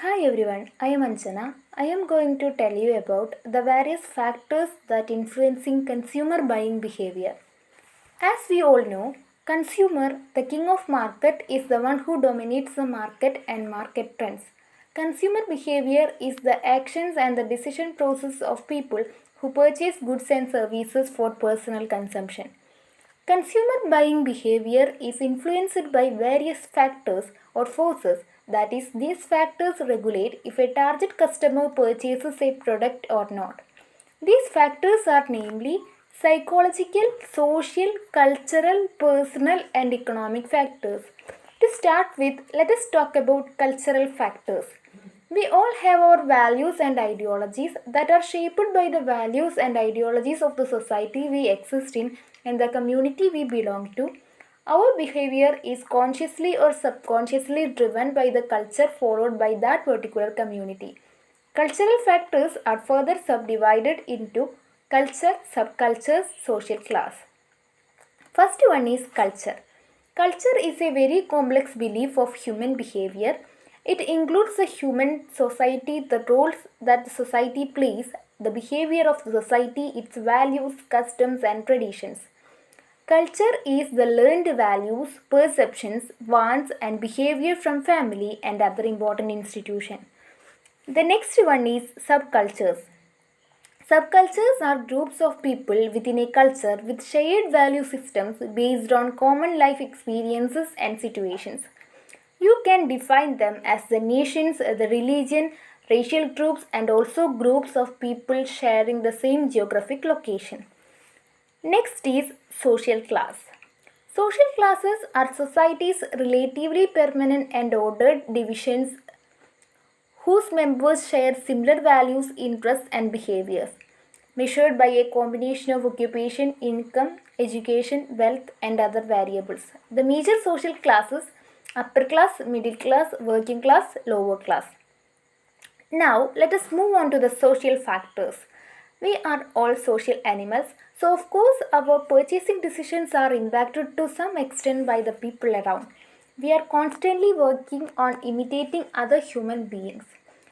Hi everyone, I am Anjana. I am going to tell you about the various factors that influencing consumer buying behavior. As we all know, consumer, the king of market, is the one who dominates the market and market trends. Consumer behavior is the actions and the decision process of people who purchase goods and services for personal consumption. Consumer buying behavior is influenced by various factors or forces. That is, these factors regulate if a target customer purchases a product or not. These factors are namely psychological, social, cultural, personal, and economic factors. To start with, let us talk about cultural factors. We all have our values and ideologies that are shaped by the values and ideologies of the society we exist in and the community we belong to. Our behavior is consciously or subconsciously driven by the culture followed by that particular community. Cultural factors are further subdivided into culture, subcultures, social class. First one is culture. Culture is a very complex belief of human behavior. It includes the human society, the roles that the society plays, the behavior of the society, its values, customs, and traditions. Culture is the learned values, perceptions, wants, and behavior from family and other important institutions. The next one is subcultures. Subcultures are groups of people within a culture with shared value systems based on common life experiences and situations. You can define them as the nations, the religion, racial groups, and also groups of people sharing the same geographic location. Next is social class. Social classes are society's relatively permanent and ordered divisions whose members share similar values, interests, and behaviors, measured by a combination of occupation, income, education, wealth, and other variables. The major social classes: upper class, middle class, working class, lower class. Now, let us move on to the social factors. We are all social animals, so of course, our purchasing decisions are impacted to some extent by the people around. We are constantly working on imitating other human beings,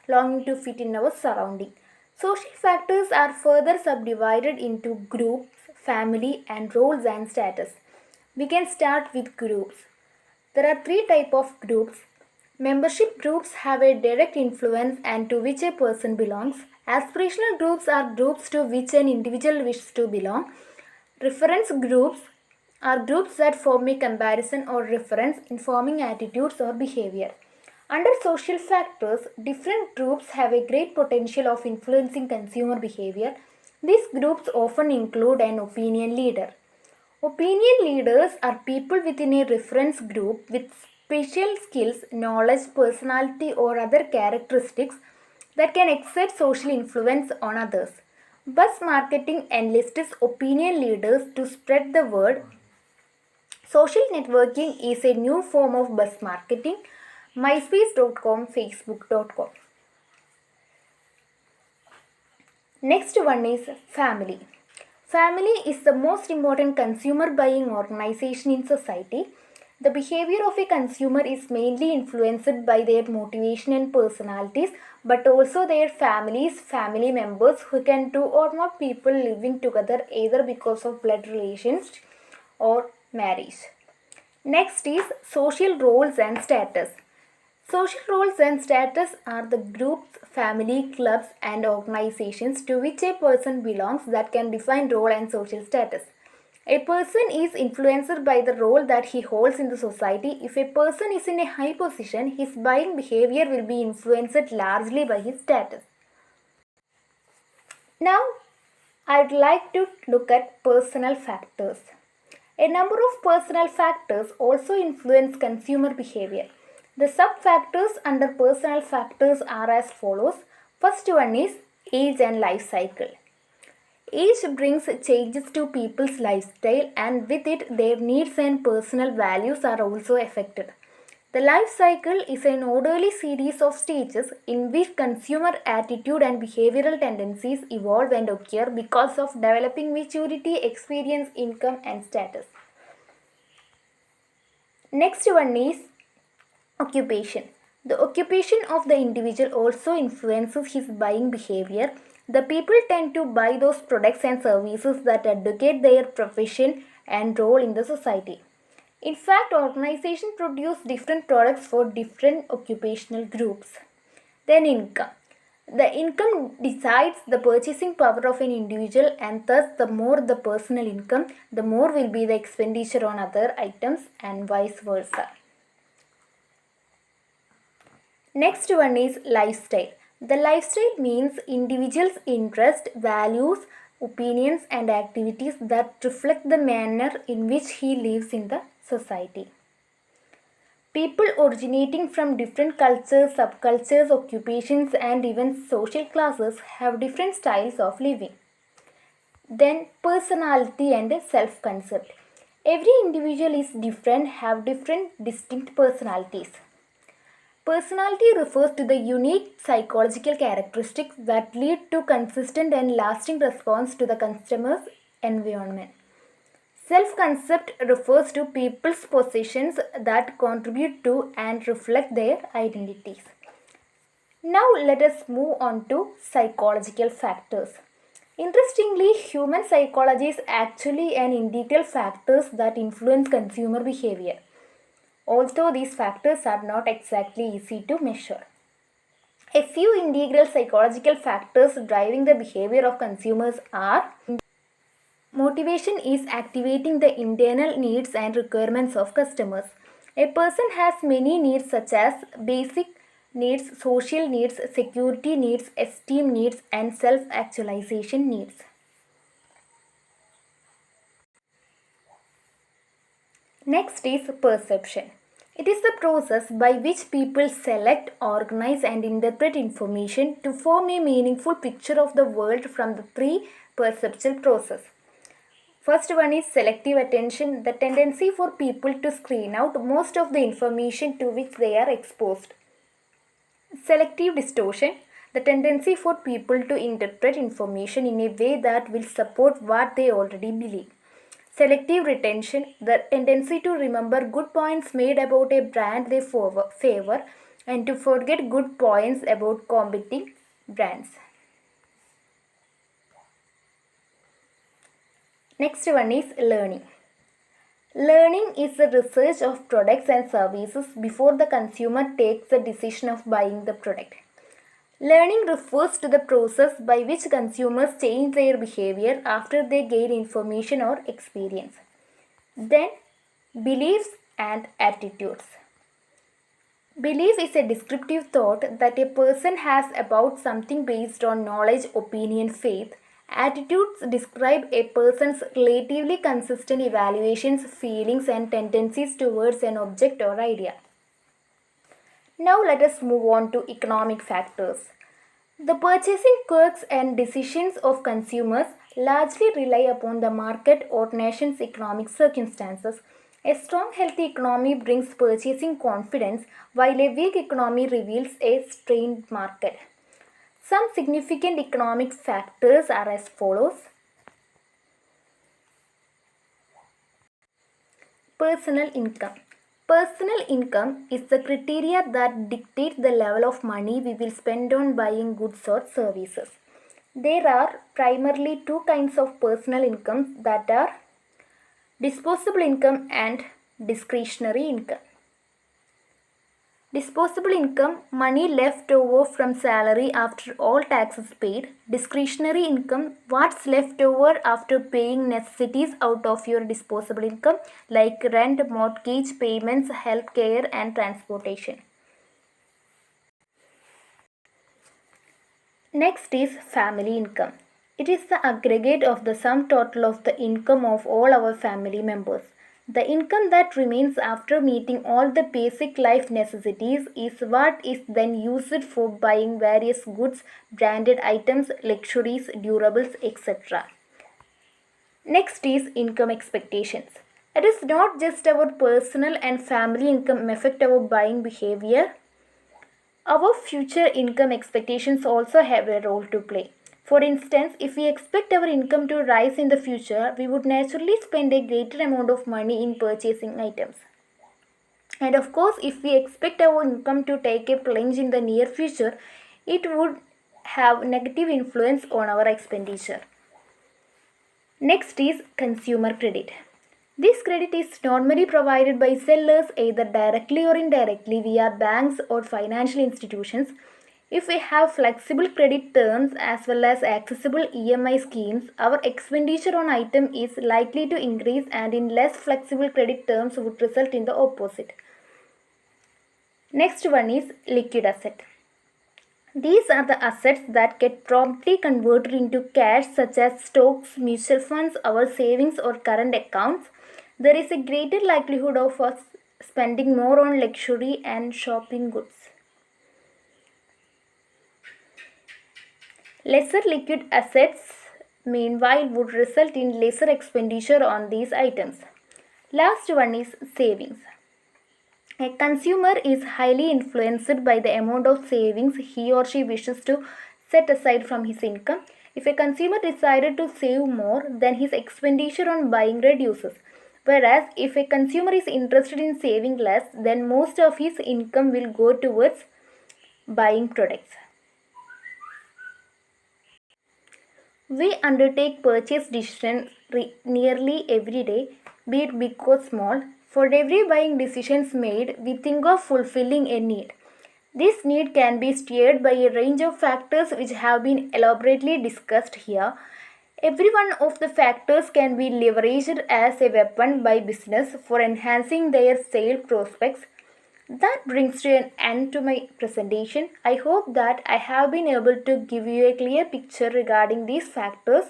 longing to fit in our surrounding. Social factors are further subdivided into groups, family, and roles and status. We can start with groups. There are three types of groups. Membership groups have a direct influence and to which a person belongs. Aspirational groups are groups to which an individual wishes to belong. Reference groups are groups that form a comparison or reference informing attitudes or behavior. Under social factors, different groups have a great potential of influencing consumer behavior. These groups often include an opinion leader. Opinion leaders are people within a reference group with special skills, knowledge, personality, or other characteristics that can exert social influence on others. Buzz marketing enlists opinion leaders to spread the word. Social networking is a new form of buzz marketing. MySpace.com, Facebook.com. Next one is family. Family is the most important consumer buying organization in society. The behavior of a consumer is mainly influenced by their motivation and personalities, but also their families, family members who can two or more people living together either because of blood relations or marriage. Next is social roles and status. Social roles and status are the groups, family, clubs, and organizations to which a person belongs that can define role and social status. A person is influenced by the role that he holds in the society. If a person is in a high position, his buying behavior will be influenced largely by his status. Now, I'd like to look at personal factors. A number of personal factors also influence consumer behavior. The sub-factors under personal factors are as follows. First one is age and life cycle. Age brings changes to people's lifestyle and with it their needs and personal values are also affected. The life cycle is an orderly series of stages in which consumer attitude and behavioral tendencies evolve and occur because of developing maturity, experience, income, and status. Next one is occupation. The occupation of the individual also influences his buying behavior. The people tend to buy those products and services that advocate their profession and role in the society. In fact, organizations produce different products for different occupational groups. Then, income. The income decides the purchasing power of an individual, and thus, the more the personal income, the more will be the expenditure on other items, and vice versa. Next one is lifestyle. The lifestyle means individuals' interests, values, opinions, and activities that reflect the manner in which he lives in the society. People originating from different cultures, subcultures, occupations, and even social classes have different styles of living. Then, personality and self concept. Every individual is different, have different distinct personalities. Personality refers to the unique psychological characteristics that lead to consistent and lasting response to the customer's environment. Self concept refers to people's positions that contribute to and reflect their identities. Now, let us move on to psychological factors. Interestingly, human psychology is actually an integral factors that influence consumer behavior, although these factors are not exactly easy to measure. A few integral psychological factors driving the behavior of consumers are: motivation is activating the internal needs and requirements of customers. A person has many needs such as basic needs, social needs, security needs, esteem needs, and self actualization needs. Next is perception. It is the process by which people select, organize, and interpret information to form a meaningful picture of the world from the pre-perceptual process. First one is selective attention, the tendency for people to screen out most of the information to which they are exposed. Selective distortion, the tendency for people to interpret information in a way that will support what they already believe. Selective retention, the tendency to remember good points made about a brand they favor and to forget good points about competing brands. Next one is learning. Learning is the research of products and services before the consumer takes the decision of buying the product. Learning refers to the process by which consumers change their behavior after they gain information or experience. Then, beliefs and attitudes. Belief is a descriptive thought that a person has about something based on knowledge, opinion, faith. Attitudes describe a person's relatively consistent evaluations, feelings, and tendencies towards an object or idea. Now let us move on to economic factors. The purchasing quirks and decisions of consumers largely rely upon the market or nation's economic circumstances. A strong, healthy economy brings purchasing confidence, while a weak economy reveals a strained market. Some significant economic factors are as follows. Personal income. Personal income is the criteria that dictates the level of money we will spend on buying goods or services. There are primarily two kinds of personal income, that are disposable income and discretionary income. Disposable income, money left over from salary after all taxes paid. Discretionary income, what's left over after paying necessities out of your disposable income like rent, mortgage payments, health care, and transportation. Next is family income. It is the aggregate of the sum total of the income of all our family members. The income that remains after meeting all the basic life necessities is what is then used for buying various goods, branded items, luxuries, durables, etc. Next is income expectations. It is not just our personal and family income affect our buying behavior. Our future income expectations also have a role to play. For instance, if we expect our income to rise in the future, we would naturally spend a greater amount of money in purchasing items. And of course, if we expect our income to take a plunge in the near future, it would have negative influence on our expenditure. Next is consumer credit. This credit is normally provided by sellers either directly or indirectly via banks or financial institutions. If we have flexible credit terms as well as accessible EMI schemes, our expenditure on item is likely to increase, and in less flexible credit terms would result in the opposite. Next one is liquid asset. These are the assets that get promptly converted into cash, such as stocks, mutual funds, our savings, or current accounts. There is a greater likelihood of us spending more on luxury and shopping goods. Lesser liquid assets, meanwhile, would result in lesser expenditure on these items. Last one is savings. A consumer is highly influenced by the amount of savings he or she wishes to set aside from his income. If a consumer decided to save more, then his expenditure on buying reduces. Whereas if a consumer is interested in saving less, then most of his income will go towards buying products. We undertake purchase decisions nearly every day, be it big or small. For every buying decisions made, we think of fulfilling a need. This need can be steered by a range of factors which have been elaborately discussed here. Every one of the factors can be leveraged as a weapon by business for enhancing their sale prospects. That brings to an end to my presentation. I hope that I have been able to give you a clear picture regarding these factors